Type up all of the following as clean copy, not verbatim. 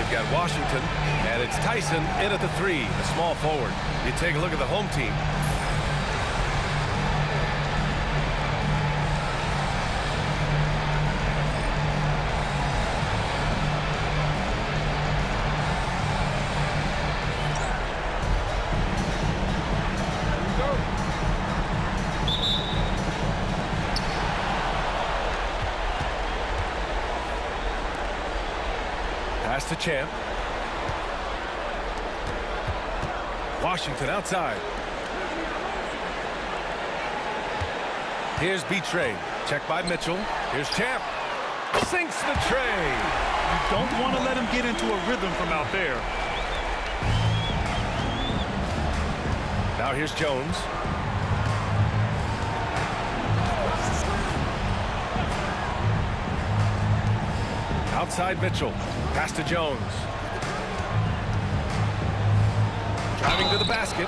We've got Washington, and it's Tyson in at the 3, the small forward. You take a look at the home team. Pass to Champ. Washington outside. Here's Betray. Check by Mitchell. Here's Champ. Sinks the tray. You don't want to let him get into a rhythm from out there. Now here's Jones. Outside Mitchell. Pass to Jones. Driving to the basket.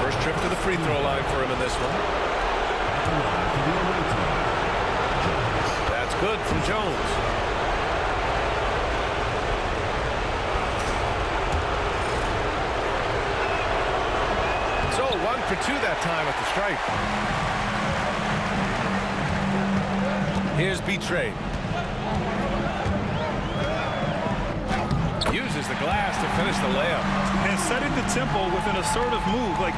First trip to the free throw line for him in this one. That's good from Jones. So 1 for 2 that time at the stripe. Here's Betray. Uses the glass to finish the layup. And setting the tempo with an assertive move. Like,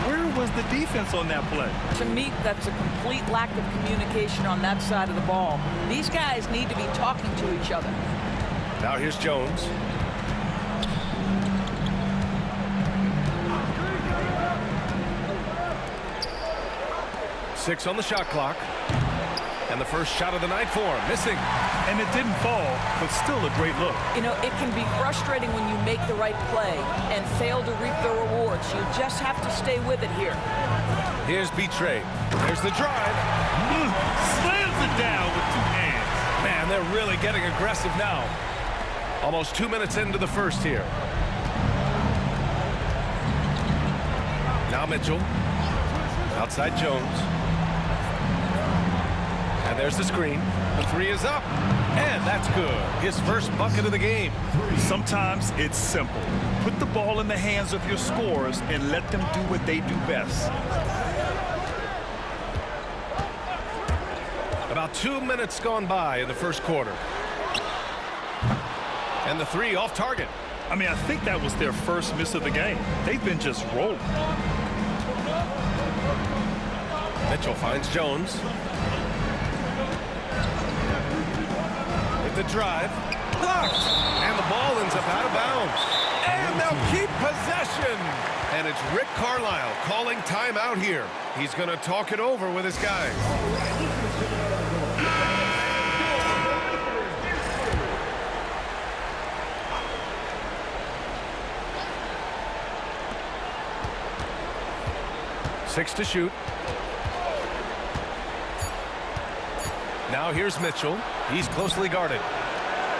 where was the defense on that play? To me, that's a complete lack of communication on that side of the ball. These guys need to be talking to each other. Now here's Jones. Six on the shot clock. And the first shot of the night for him. Missing. And it didn't fall, but still a great look. You know, it can be frustrating when you make the right play and fail to reap the rewards. You just have to stay with it here. Here's Betray. There's the drive. Slams it down with 2 hands. Man, they're really getting aggressive now. Almost 2 minutes into the first here. Now Mitchell. Outside Jones. And there's the screen. The 3 is up. And that's good. His first bucket of the game. Sometimes it's simple. Put the ball in the hands of your scorers and let them do what they do best. About 2 minutes gone by in the first quarter. And the 3 off target. I mean, I think that was their first miss of the game. They've been just rolling. Mitchell finds Jones. The drive blocked, and the ball ends up out of bounds, and they'll keep possession. And it's Rick Carlisle calling timeout here. He's going to talk it over with his guys. Six to shoot. Now here's Mitchell. He's closely guarded.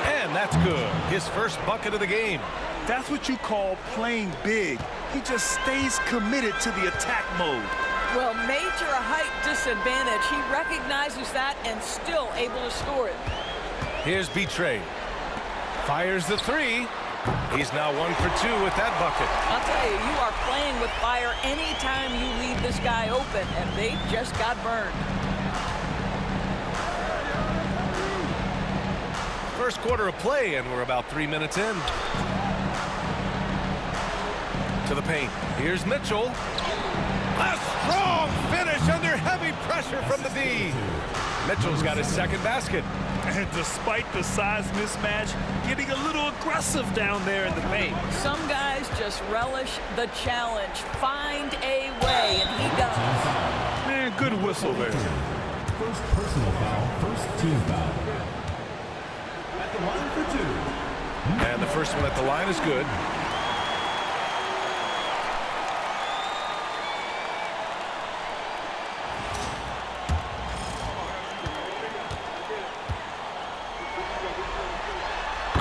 And that's good. His first bucket of the game. That's what you call playing big. He just stays committed to the attack mode. Well, major height disadvantage. He recognizes that and still able to score it. Here's Betray. Fires the 3. He's now 1 for 2 with that bucket. I'll tell you, you are playing with fire anytime you leave this guy open, and they just got burned. First quarter of play, and we're about 3 minutes in. To the paint. Here's Mitchell. A strong finish under heavy pressure from the D. Mitchell's got his second basket. And despite the size mismatch, getting a little aggressive down there in the paint. Some guys just relish the challenge. Find a way, and he does. Man, good whistle there. First personal foul, first team foul. At the line for 2. And the first one at the line is good.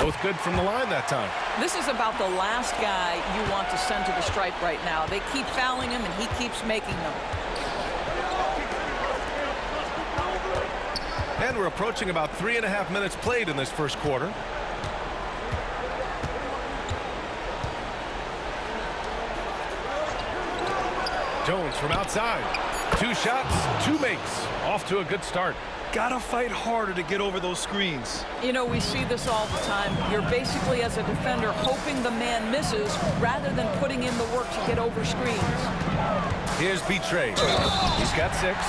Both good from the line that time. This is about the last guy you want to send to the stripe right now. They keep fouling him, and he keeps making them. And we're approaching about 3.5 minutes played in this first quarter. Jones from outside. 2 shots, 2 makes. Off to a good start. Gotta fight harder to get over those screens. You know, we see this all the time. You're basically, as a defender, hoping the man misses rather than putting in the work to get over screens. Here's Betray. He's got 6.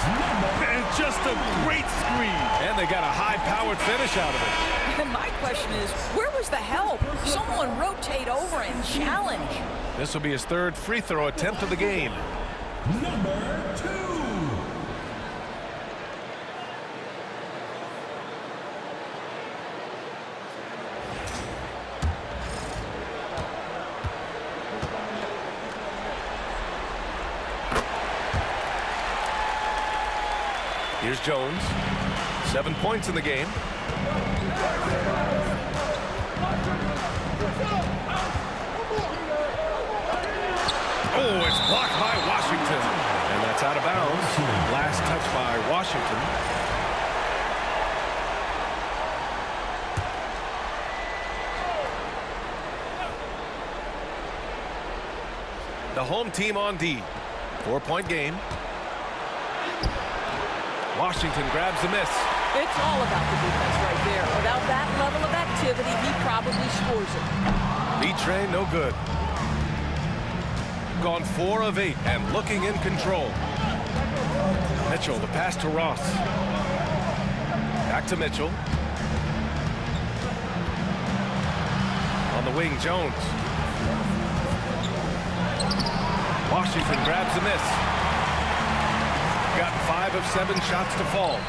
And just a great screen. And they got a high-powered finish out of it. And my question is, where was the help? Someone rotate over and challenge. This will be his 3rd free throw attempt of the game. Number 2. Here's Jones. 7 points in the game. Oh, it's blocked by Washington. And that's out of bounds. Last touch by Washington. The home team on D. 4-point game. Washington grabs the miss. It's all about the defense right there. Without that level of activity, he probably scores it. Betray, no good. Gone 4 of 8 and looking in control. Mitchell, the pass to Ross. Back to Mitchell. On the wing, Jones. Washington grabs the miss. Got 5 of 7 shots to fall.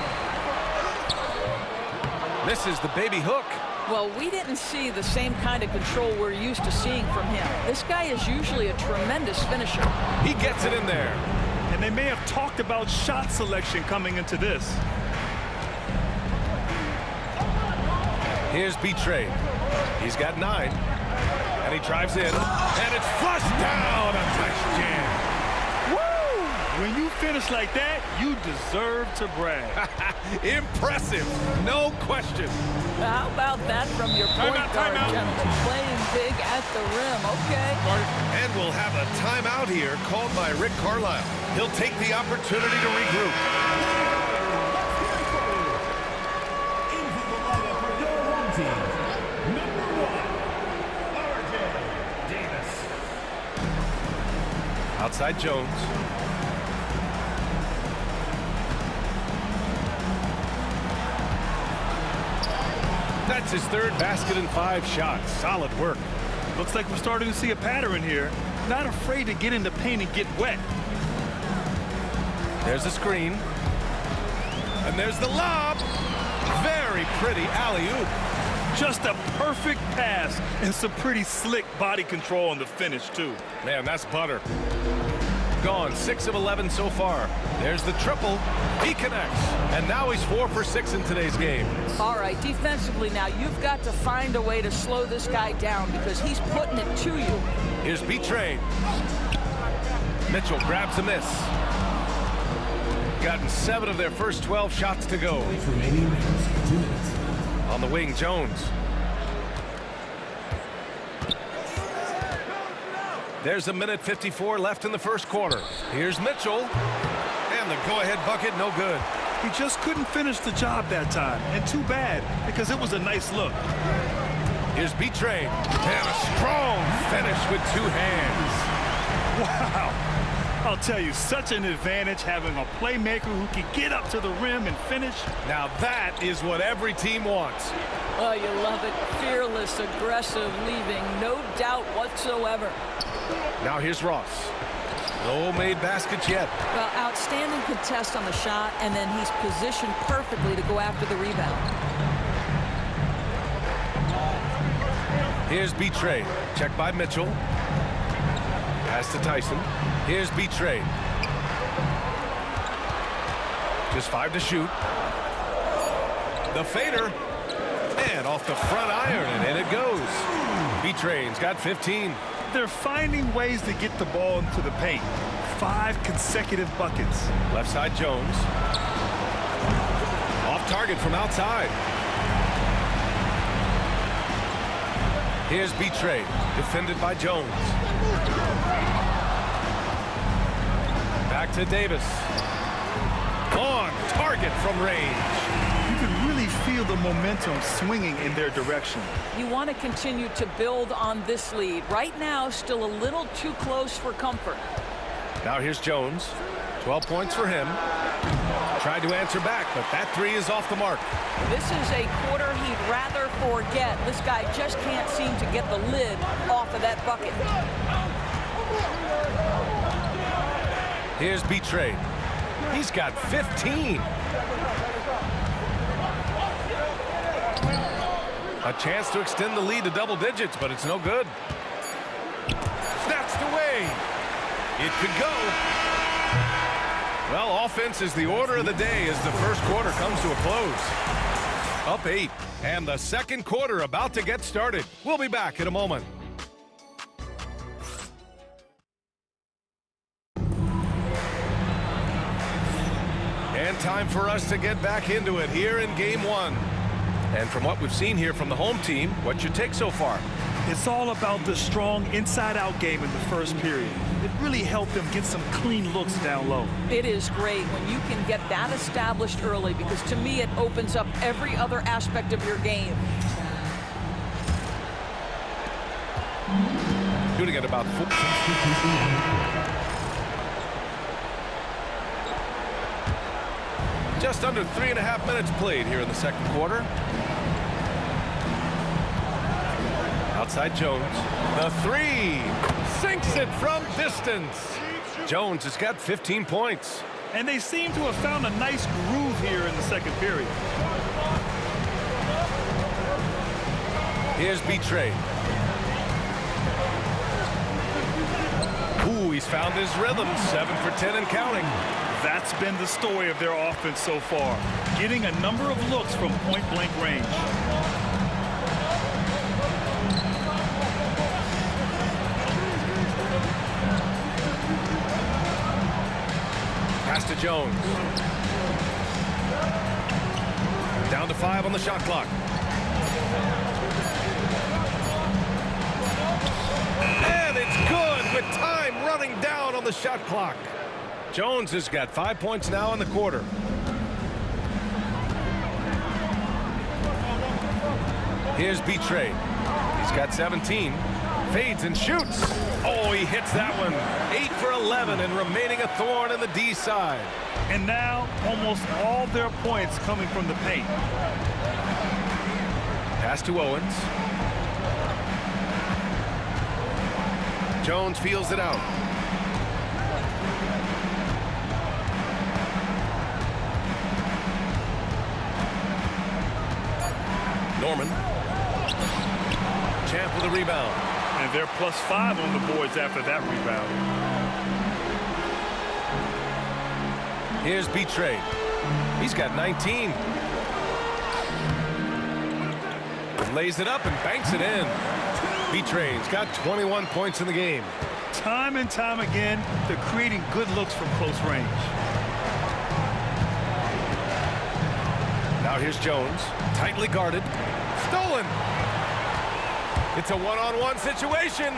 Misses the baby hook. Well, we didn't see the same kind of control we're used to seeing from him. This guy is usually a tremendous finisher. He gets it in there. And they may have talked about shot selection coming into this. Here's Betray. He's got 9. And he drives in. And it's flushed down. A nice jam. When you finish like that, you deserve to brag. Impressive. No question. How about that from your point guard, gentlemen? Playing big at the rim. Okay. And we'll have a timeout here called by Rick Carlisle. He'll take the opportunity to regroup. Into the lineup for your home team. Number 1, R.J. Davis. Outside Jones. That's his 3rd basket and 5 shots. Solid work. Looks like we're starting to see a pattern here. Not afraid to get in the paint and get wet. There's a screen. And there's the lob. Very pretty alley-oop. Just a perfect pass and some pretty slick body control on the finish, too. Man, that's butter. Gone 6 of 11 so far. There's the triple. He connects. And now he's 4 for 6 in today's game. All right, defensively now, you've got to find a way to slow this guy down because he's putting it to you. Here's Betray. Mitchell grabs a miss. Gotten 7 of their first 12 shots to go. Remaining in the first 2 minutes. On the wing, Jones. There's 1:54 left in the first quarter. Here's Mitchell. And the go-ahead bucket, no good. He just couldn't finish the job that time. And too bad, because it was a nice look. Here's Betray. And a strong finish with 2 hands. Wow. I'll tell you, such an advantage having a playmaker who can get up to the rim and finish. Now that is what every team wants. Oh, you love it. Fearless, aggressive, leaving no doubt whatsoever. Now here's Ross. No made baskets yet. Well, outstanding contest on the shot, and then he's positioned perfectly to go after the rebound. Here's Betray. Check by Mitchell. Pass to Tyson. Here's Betray. Just 5 to shoot. The fader. And off the front iron, and in it goes. B-Train's got 15. They're finding ways to get the ball into the paint. 5 consecutive buckets. Left side, Jones. Off target from outside. Here's B-Train, defended by Jones. Back to Davis. On target from range. You can really feel the momentum swinging in their direction. You want to continue to build on this lead. Right now, still a little too close for comfort. Now here's Jones. 12 points for him. Tried to answer back, but that 3 is off the mark. This is a quarter he'd rather forget. This guy just can't seem to get the lid off of that bucket. Here's B-Train. He's got 15. A chance to extend the lead to double digits, but it's no good. Snatched away. It could go. Well, offense is the order of the day as the first quarter comes to a close. Up 8, and the second quarter about to get started. We'll be back in a moment. And time for us to get back into it here in game 1. And from what we've seen here from the home team, what's your take so far? It's all about the strong inside-out game in the first period. It really helped them get some clean looks down low. It is great when you can get that established early, because to me it opens up every other aspect of your game. Shooting at about 4. Just under 3.5 minutes played here in the second quarter. Outside Jones. The 3. Sinks it from distance. Jones has got 15 points. And they seem to have found a nice groove here in the second period. Here's B-Train. Ooh, he's found his rhythm. 7 for 10 and counting. That's been the story of their offense so far, getting a number of looks from point-blank range. Pass to Jones. Down to 5 on the shot clock. And it's good with time running down on the shot clock. Jones has got 5 points now in the quarter. Here's B-Train. He's got 17. Fades and shoots. Oh, he hits that one. 8 for 11 and remaining a thorn in the D side. And now almost all their points coming from the paint. Pass to Owens. Jones feels it out. Norman. Champ with a rebound. And they're +5 on the boards after that rebound. Here's B-Train. He's got 19. Lays it up and banks it in. B-Train's got 21 points in the game. Time and time again, they're creating good looks from close range. Now here's Jones. Tightly guarded. Stolen. It's a one-on-one situation.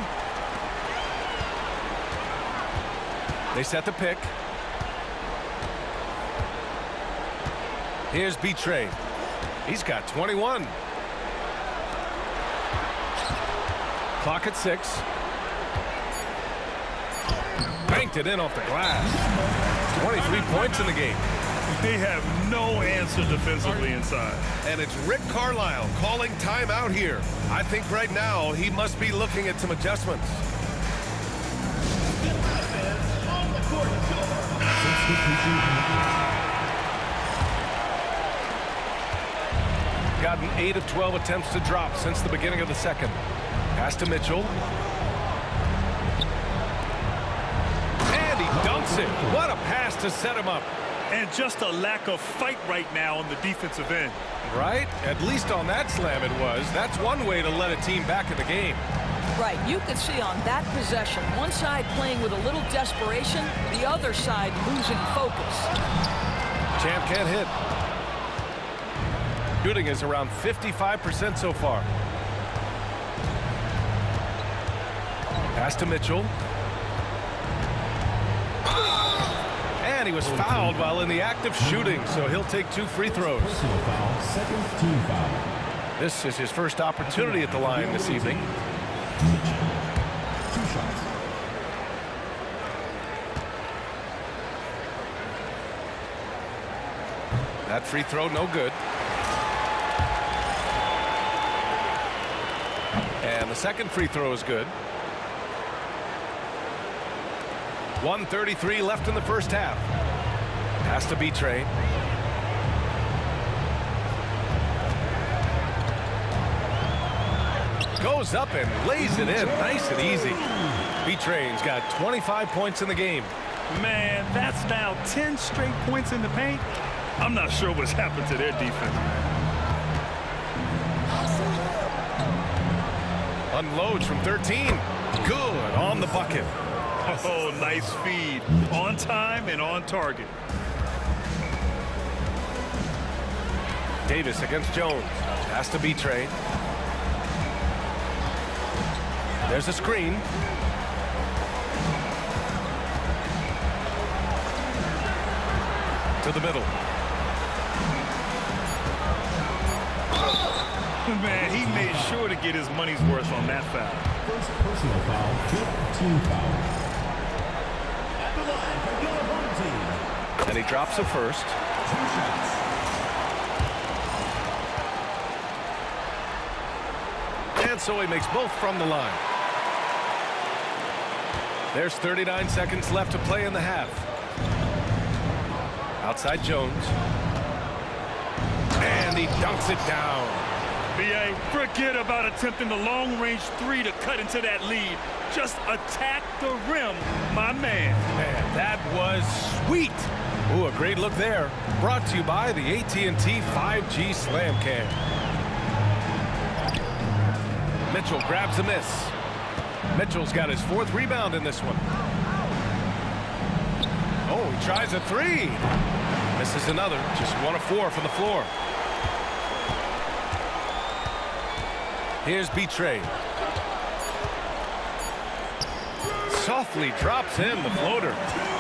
They set the pick. Here's B-Train. He's got 21. Clock at 6. Banked it in off the glass. 23 points in the game. They have no answer defensively inside. And it's Rick Carlisle calling timeout here. I think right now he must be looking at some adjustments. Gotten 8 of 12 attempts to drop since the beginning of the second. Pass to Mitchell. And he dunks it. What a pass to set him up. And just a lack of fight right now on the defensive end. Right? At least on that slam it was. That's one way to let a team back in the game. Right, you could see on that possession, one side playing with a little desperation, the other side losing focus. Champ can't hit. Shooting is around 55% so far. Pass to Mitchell. And he was fouled while in the act of shooting, so he'll take 2 free throws. Personal foul, second team foul. This is his first opportunity at the line this evening. 2 shots. That free throw, no good. And the second free throw is good. 1:33 left in the first half. Pass to B-Train. Goes up and lays it in nice and easy. B-Train's got 25 points in the game. Man, that's now 10 straight points in the paint. I'm not sure what's happened to their defense. Unloads from 13. Good on the bucket. Oh, nice feed. On time and on target. Davis against Jones. Pass to B-Train. There's a screen. To the middle. Man, he made sure to get his money's worth on that foul. First personal foul, 5th team foul. At the line for your home team. And he drops a first. 2 shots. And so he makes both from the line. There's 39 seconds left to play in the half. Outside Jones. And he dunks it down. B.A., forget about attempting the long-range 3 to cut into that lead. Just attack the rim, my man. Man, that was sweet. Ooh, a great look there. Brought to you by the AT&T 5G Slam Cam. Mitchell grabs a miss. Mitchell's got his 4th rebound in this one. Oh, he tries a 3. Misses another. Just 1 of 4 from the floor. Here's B-Train. Softly drops in the floater.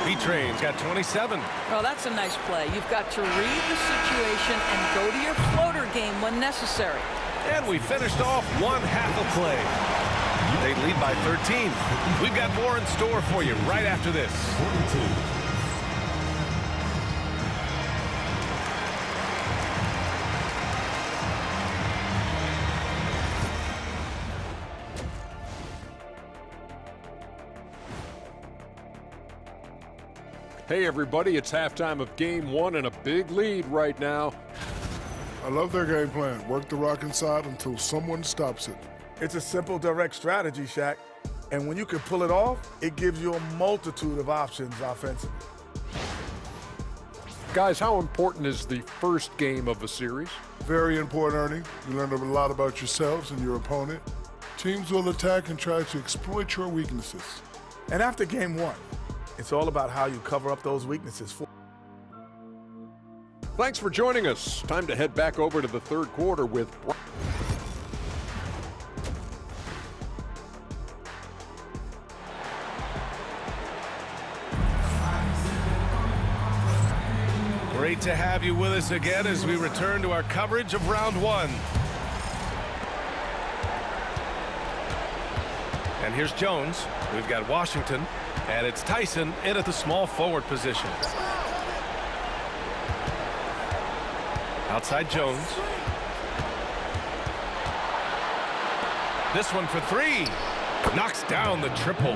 B-Train's got 27. Well, that's a nice play. You've got to read the situation and go to your floater game when necessary. And we finished off one half of play. They lead by 13. We've got more in store for you right after this. 42. Hey everybody, it's halftime of game 1 and a big lead right now. I love their game plan. Work the rock inside until someone stops it. It's a simple, direct strategy, Shaq. And when you can pull it off, it gives you a multitude of options offensively. Guys, how important is the first game of a series? Very important, Ernie. You learn a lot about yourselves and your opponent. Teams will attack and try to exploit your weaknesses. And after game 1, it's all about how you cover up those weaknesses. Thanks for joining us. Time to head back over to the third quarter with Great to have you with us again as we return to our coverage of round 1. And here's Jones. We've got Washington, and it's Tyson in at the small forward position. Outside Jones. This one for 3. Knocks down the triple.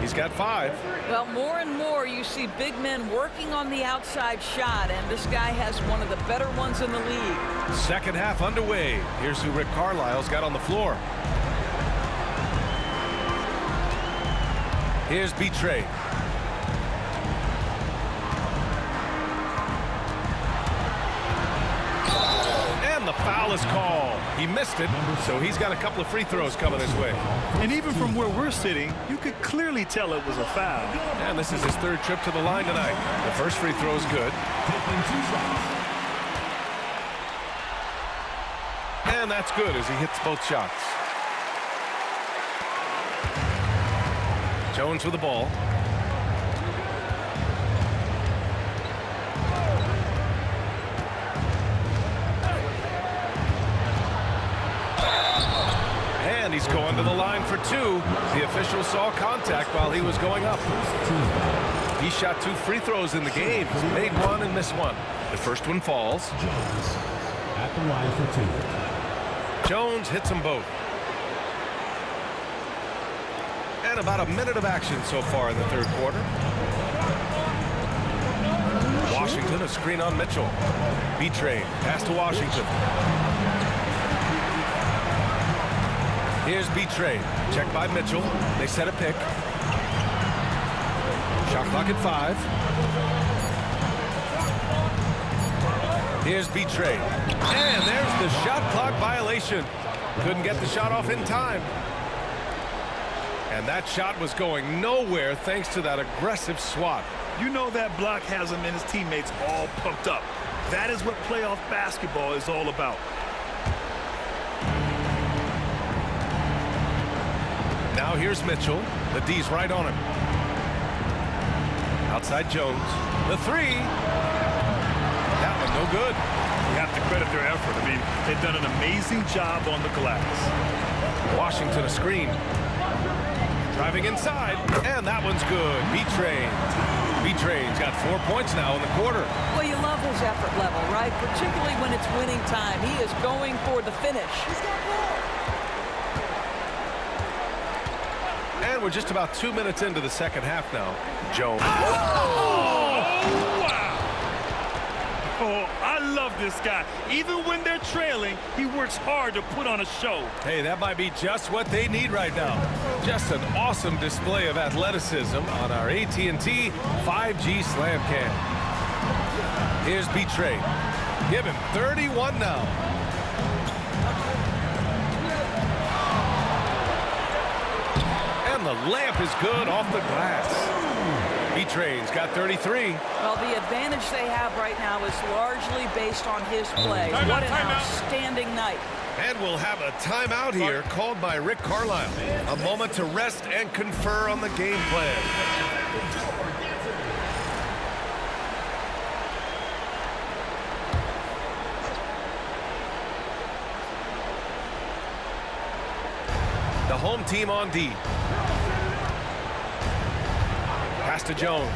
He's got 5. Well, more and more you see big men working on the outside shot, and this guy has one of the better ones in the league. Second half underway. Here's who Rick Carlisle's got on the floor. Here's B-Train. foul is called. He missed it, so he's got a couple of free throws coming his way. And even from where we're sitting, you could clearly tell it was a foul. And this is his third trip to the line tonight. The first free throw is good. And that's good as he hits both shots. Jones with the ball. And he's going to the line for two. The official saw contact while he was going up. He shot 2 free throws in the game. Made one and missed one. The first one falls. Jones at the line for 2. Jones hits them both. And about a minute of action so far in the third quarter. Washington, a screen on Mitchell. B-Train, pass to Washington. Here's B-Train, checked by Mitchell. They set a pick. Shot clock at 5. Here's B-Train. And there's the shot clock violation. Couldn't get the shot off in time. And that shot was going nowhere thanks to that aggressive swat. You know that block has him and his teammates all pumped up. That is what playoff basketball is all about. Now here's Mitchell. The D's right on him. Outside Jones. The 3. That one no good. You have to credit their effort. I mean, they've done an amazing job on the glass. Washington a screen. Driving inside, and that one's good. B-Train. B-Train's got 4 points now in the quarter. Well, you love his effort level, right? Particularly when it's winning time. He is going for the finish. And we're just about 2 minutes into the second half now. Jones. Oh, I love this guy. Even when they're trailing, he works hard to put on a show. Hey, that might be just what they need right now. Just an awesome display of athleticism on our AT&T 5G Slam Cam. Here's B-Train. Give him 31 now. And the lamp is good off the glass. B-Train's got 33. Well, the advantage they have right now is largely based on his play. What an outstanding night. And we'll have a timeout here called by Rick Carlisle. A moment to rest and confer on the game plan. The home team on D. Pass to Jones.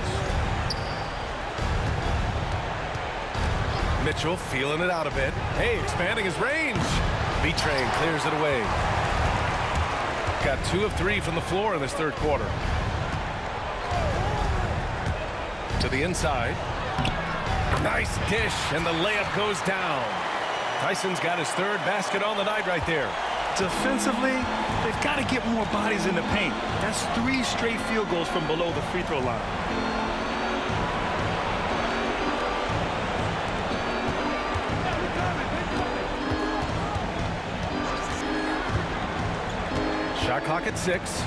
Mitchell feeling it out a bit. Hey, expanding his range. B-Train clears it away. Got 2 of 3 from the floor in this third quarter. To the inside. Nice dish, and the layup goes down. Tyson's got his 3rd basket on the night right there. Defensively, they've got to get more bodies in the paint. That's 3 straight field goals from below the free throw line. Shot clock at 6.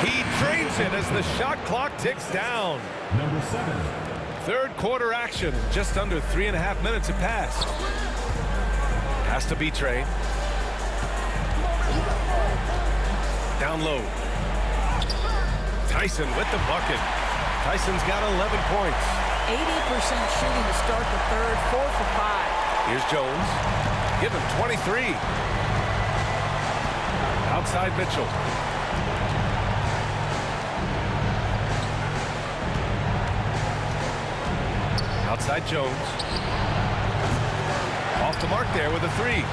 He drains it as the shot clock ticks down. Number 7. Third quarter action. Just under 3.5 minutes have passed. Has to be Train. Down low. Tyson with the bucket. Tyson's got 11 points. 80% shooting to start the third, 4 for 5. Here's Jones. Give him 23. Outside Mitchell. Outside Jones. Off the mark there with a 3.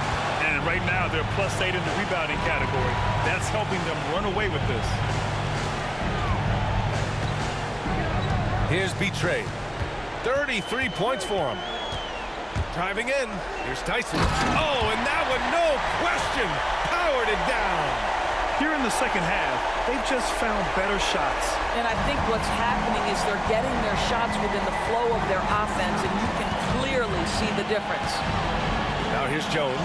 And right now they're +8 in the rebounding category. That's helping them run away with this. Here's B-Train. 33 points for him. Driving in. Here's Tyson. Oh, and that one, no question, powered it down. Here in the second half, They've just found better shots. And I think what's happening is they're getting their shots within the flow of their offense, and you can clearly see the difference. Now here's Jones.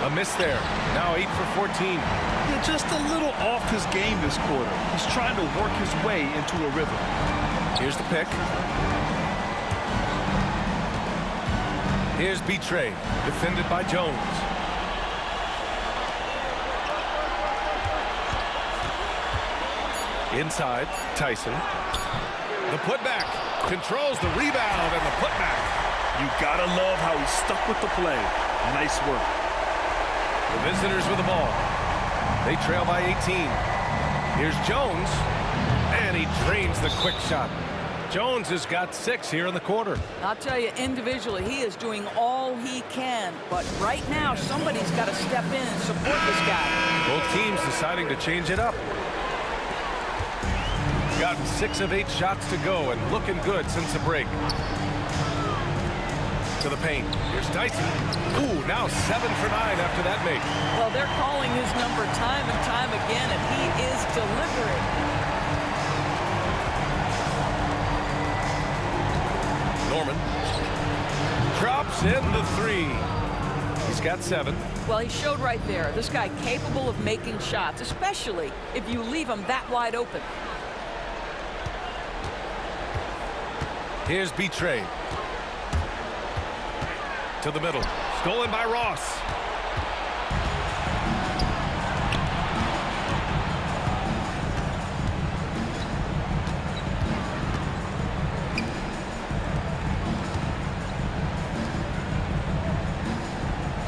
A miss there. Now 8 for 14. Yeah, just a little off his game this quarter. He's trying to work his way into a rhythm. Here's the pick. Here's Betray, defended by Jones. Inside, Tyson. The putback. Controls the rebound and the putback. You gotta love how he stuck with the play. Nice work. The visitors with the ball. They trail by 18. Here's Jones. And he drains the quick shot. Jones has got 6 here in the quarter. I'll tell you, individually, he is doing all he can. But right now, somebody's got to step in and support this guy. Both teams deciding to change it up. Gotten 6 of 8 shots to go and looking good since the break. To the paint. Here's Tyson. Ooh, now 7 for 9 after that make. Well, they're calling his number time and time again, and he is delivering. Norman drops in the 3. He's got 7. Well, he showed right there. This guy capable of making shots, especially if you leave him that wide open. Here's Betray. To the middle. Stolen by Ross.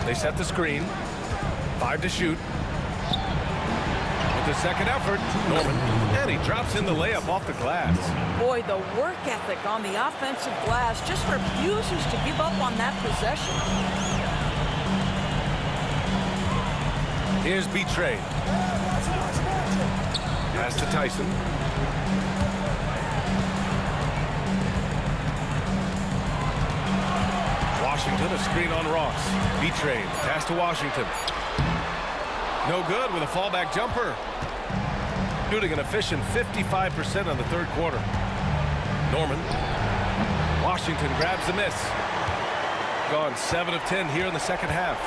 They set the screen. 5 to shoot. With the second effort, Norman. And he drops in the layup off the glass. Boy, the work ethic on the offensive glass just refuses to give up on that possession. Here's Betray. Pass to Tyson. Washington, a screen on Ross. Betray. Pass to Washington. No good with a fallback jumper. Shooting an efficient 55% on the third quarter. Norman. Washington grabs the miss. Gone 7 of 10 here in the second half.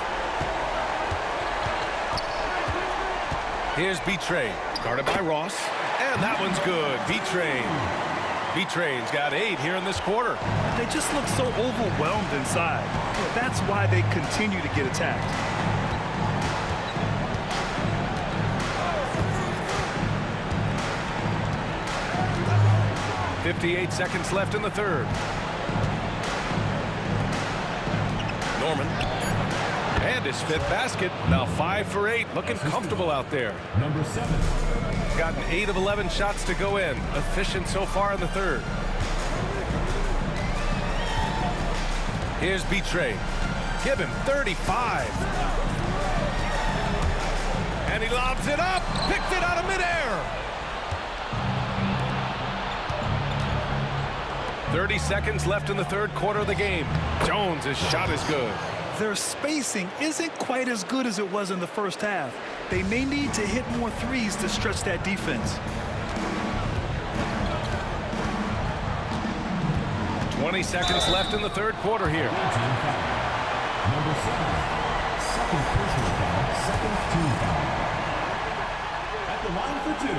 Here's Betray. Guarded by Ross. And that one's good. Betray's got 8 here in this quarter. They just look so overwhelmed inside. That's why they continue to get attacked. 58 seconds left in the third. Norman. And his 5th basket. Now 5 for 8. Looking comfortable out there. Number 7. Gotten 8 of 11 shots to go in. Efficient so far in the third. Here's Betray. Give him 35. And he lobs it up. Picked it out of midair. 30 seconds left in the third quarter of the game. Jones' shot is good. Their spacing isn't quite as good as it was in the first half. They may need to hit more threes to stretch that defense. 20 seconds left in the third quarter here. Number 7. Second personal foul, second team foul. At the line for 2.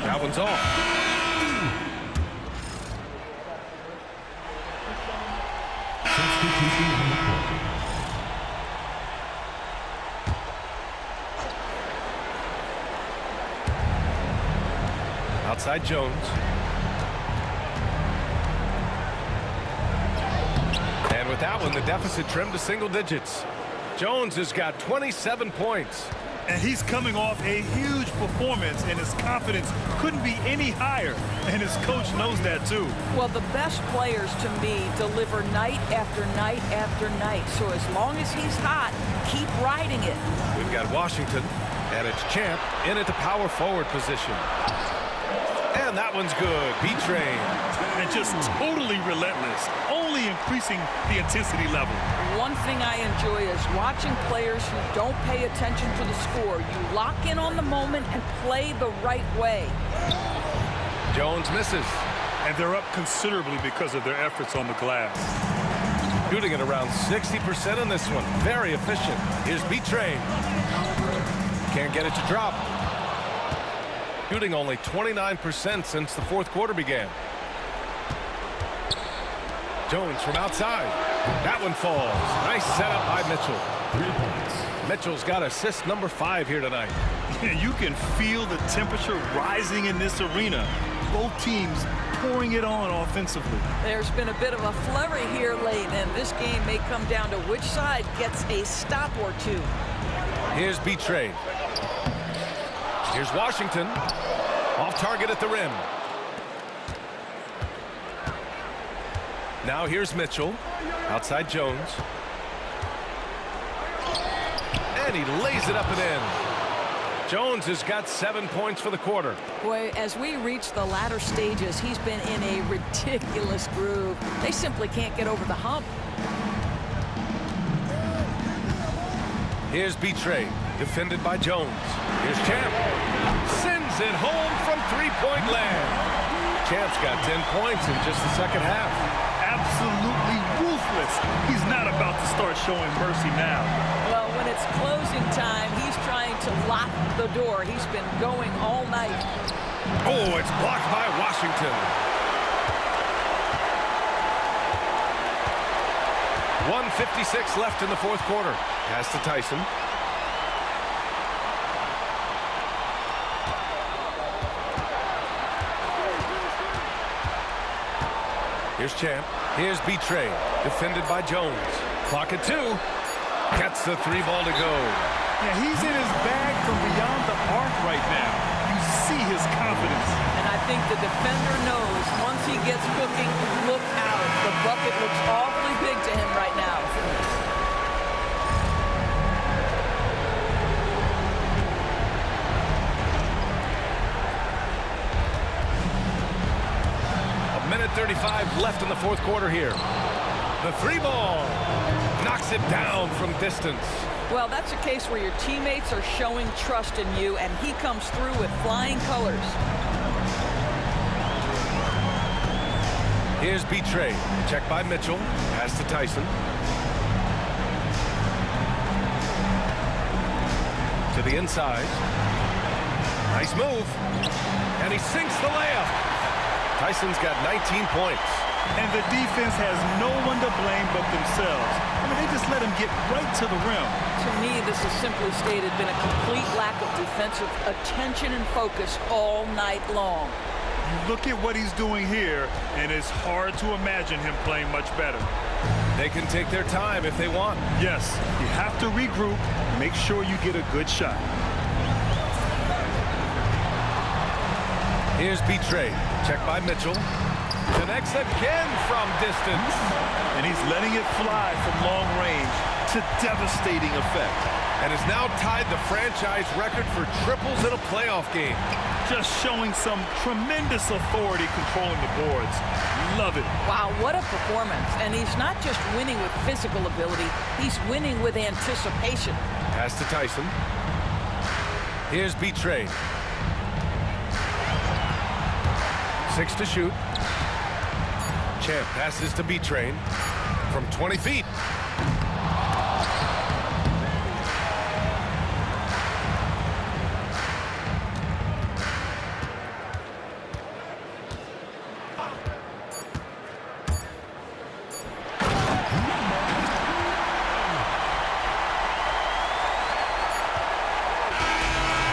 That one's off. Substitution on the court. Outside Jones. And with that one, the deficit trimmed to single digits. Jones has got 27 points. And he's coming off a huge performance, and his confidence couldn't be any higher. And his coach knows that, too. Well, the best players, to me, deliver night after night after night. So as long as he's hot, keep riding it. We've got Washington, and it's Champ in at the power forward position. And And that one's good. B-Train. And just totally relentless, only increasing the intensity level. One thing I enjoy is watching players who don't pay attention to the score. You lock in on the moment and play the right way. Jones misses. And they're up considerably because of their efforts on the glass. Shooting at around 60% in this one. Very efficient. Here's B-Train. Can't get it to drop. Shooting only 29% since the fourth quarter began. Jones from outside. That one falls. Nice setup by Mitchell. 3 points. Mitchell's got assist number 5 here tonight. You can feel the temperature rising in this arena. Both teams pouring it on offensively. There's been a bit of a flurry here late, and this game may come down to which side gets a stop or two. Here's B-Train. Here's Washington. Off target at the rim. Now here's Mitchell. Outside Jones. And he lays it up and in. Jones has got 7 points for the quarter. Boy, as we reach the latter stages, he's been in a ridiculous groove. They simply can't get over the hump. Here's B-Train, defended by Jones. Here's Champ. Sends it home from three-point land. Champ's got 10 points in just the second half. Absolutely ruthless. He's not about to start showing mercy now. Well, when it's closing time, he's trying to lock the door. He's been going all night. Oh, it's blocked by Washington. 1:56 left in the fourth quarter. Pass to Tyson. Here's Champ. Here's B-Train, defended by Jones. Clock at 2. Gets the 3 ball to go. Yeah, he's in his bag from beyond the arc right now. You see his confidence. And I think the defender knows once he gets cooking, look out. The bucket looks awfully big to him right now. A minute 35 left in the fourth quarter here. The 3 ball knocks it down from distance. Well, that's a case where your teammates are showing trust in you, and he comes through with flying colors. Here's B-Train. Checked by Mitchell. Pass to Tyson. To the inside. Nice move. And he sinks the layup. Tyson's got 19 points. And the defense has no one to blame but themselves. I mean, they just let him get right to the rim. To me, this has simply stated been a complete lack of defensive attention and focus all night long. You look at what he's doing here, and it's hard to imagine him playing much better. They can take their time if they want. Yes, you have to regroup, make sure you get a good shot. Here's B-Train. Checked by Mitchell. Connects again from distance. And he's letting it fly from long range to devastating effect. And has now tied the franchise record for triples in a playoff game. Just showing some tremendous authority controlling the boards. Love it. Wow, what a performance. And he's not just winning with physical ability, he's winning with anticipation. Pass to Tyson. Here's B-Train. 6 to shoot. Champ passes to B-Train from 20 feet.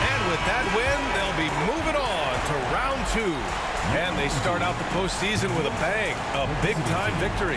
And with that win, they'll be moving on to round 2. And they start out the postseason with a bang, a big-time victory.